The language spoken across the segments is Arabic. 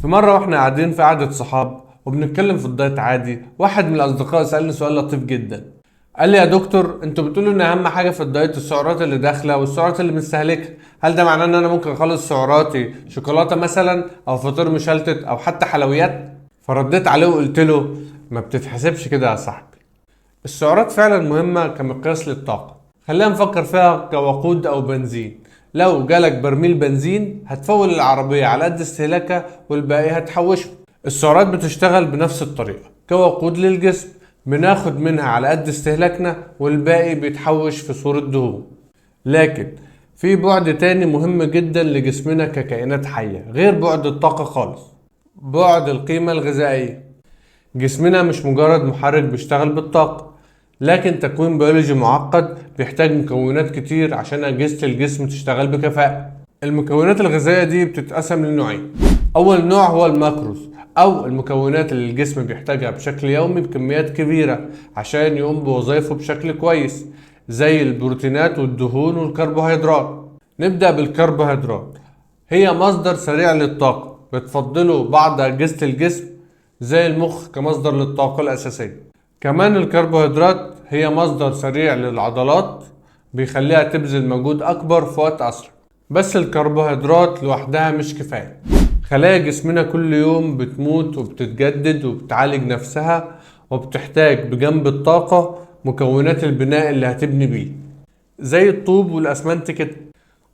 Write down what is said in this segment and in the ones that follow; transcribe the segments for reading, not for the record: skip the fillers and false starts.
في مرة واحنا قاعدين في قعدة صحاب وبنتكلم في الدايت عادي، واحد من الأصدقاء سألني سؤال لطيف جدا. قال لي: يا دكتور، انتوا بتقولوا ان اهم حاجة في الدايت السعرات اللي داخلة والسعرات اللي مستهلكة، هل ده معناه ان انا ممكن اخلص سعراتي شوكولاتة مثلا او فطير مشلتت او حتى حلويات؟ فرديت عليه وقلت له: ما بتتحسبش كده يا صاحبي. السعرات فعلا مهمة كمقياس للطاقة. خلينا نفكر فيها كوقود او بنزين. لو جالك برميل بنزين هتفول العربية على قد استهلاكها والباقي هتحوشه. السعرات بتشتغل بنفس الطريقة كوقود للجسم، بناخد منها على قد استهلاكنا والباقي بيتحوش في صورة دهون. لكن في بعد تاني مهم جدا لجسمنا ككائنات حية غير بعد الطاقة خالص: بعد القيمة الغذائية. جسمنا مش مجرد محرك بيشتغل بالطاقة، لكن تكوين بيولوجي معقد بيحتاج مكونات كتير عشان أجهزة الجسم تشتغل بكفاءة. المكونات الغذائية دي بتتقسم لنوعين. أول نوع هو الماكروز، أو المكونات اللي الجسم بيحتاجها بشكل يومي بكميات كبيرة عشان يقوم بوظائفه بشكل كويس، زي البروتينات والدهون والكربوهيدرات. نبدأ بالكربوهيدرات، هي مصدر سريع للطاقة بتفضله بعض أجهزة الجسم زي المخ كمصدر للطاقة الأساسية. كمان الكربوهيدرات هي مصدر سريع للعضلات بيخليها تبذل مجهود أكبر في وقت أسرع. بس الكربوهيدرات لوحدها مش كفاية. خلايا جسمنا كل يوم بتموت وبتتجدد وبتعالج نفسها، وبتحتاج بجنب الطاقة مكونات البناء اللي هتبني بيه، زي الطوب والأسمنت كده.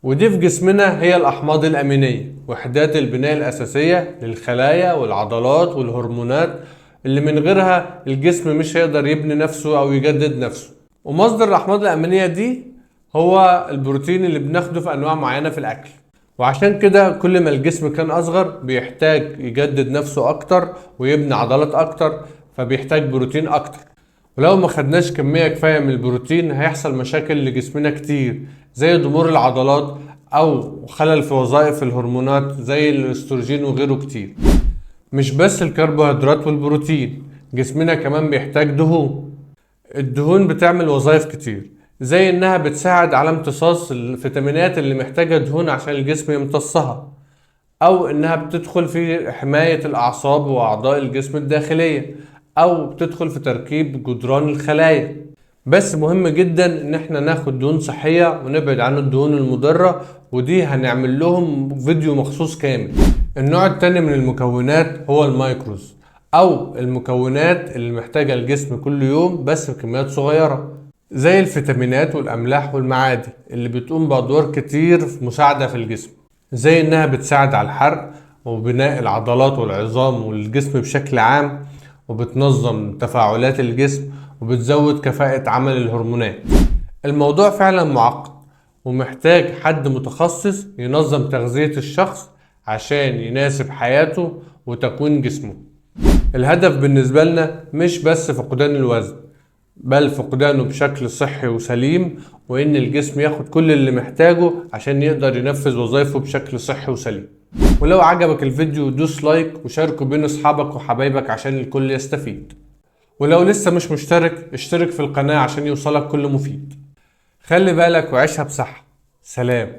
ودي في جسمنا هي الأحماض الأمينية، وحدات البناء الأساسية للخلايا والعضلات والهرمونات اللي من غيرها الجسم مش هيقدر يبني نفسه أو يجدد نفسه. ومصدر الأحماض الأمينية دي هو البروتين اللي بناخده في أنواع معينة في الأكل. وعشان كده كل ما الجسم كان أصغر بيحتاج يجدد نفسه أكتر ويبني عضلات أكتر، فبيحتاج بروتين أكتر. ولو ما خدناش كمية كفاية من البروتين هيحصل مشاكل لجسمنا كتير، زي ضمور العضلات أو خلل في وظائف الهرمونات زي الاستروجين وغيره كتير. مش بس الكربوهيدرات والبروتين، جسمنا كمان بيحتاج دهون. الدهون بتعمل وظائف كتير، زي انها بتساعد على امتصاص الفيتامينات اللي محتاجة دهون عشان الجسم يمتصها، او انها بتدخل في حماية الاعصاب واعضاء الجسم الداخلية، او بتدخل في تركيب جدران الخلايا. بس مهم جدا ان احنا ناخد دهون صحية ونبعد عن الدهون المضرة، ودي هنعمل لهم فيديو مخصوص كامل. النوع التاني من المكونات هو المايكروز، او المكونات اللي محتاجة الجسم كل يوم بس بكميات صغيرة، زي الفيتامينات والاملاح والمعادن اللي بتقوم بادوار كتير في مساعدة في الجسم، زي انها بتساعد على الحرق وبناء العضلات والعظام والجسم بشكل عام، وبتنظم تفاعلات الجسم، وبتزود كفاءة عمل الهرمونات. الموضوع فعلا معقد ومحتاج حد متخصص ينظم تغذية الشخص عشان يناسب حياته وتكوين جسمه. الهدف بالنسبة لنا مش بس فقدان الوزن، بل فقدانه بشكل صحي وسليم، وإن الجسم ياخد كل اللي محتاجه عشان يقدر ينفذ وظائفه بشكل صحي وسليم. ولو عجبك الفيديو دوس لايك وشاركه بين أصحابك وحبايبك عشان الكل يستفيد. ولو لسه مش مشترك اشترك في القناة عشان يوصلك كل مفيد. خلي بالك وعيشها بصحة. سلام.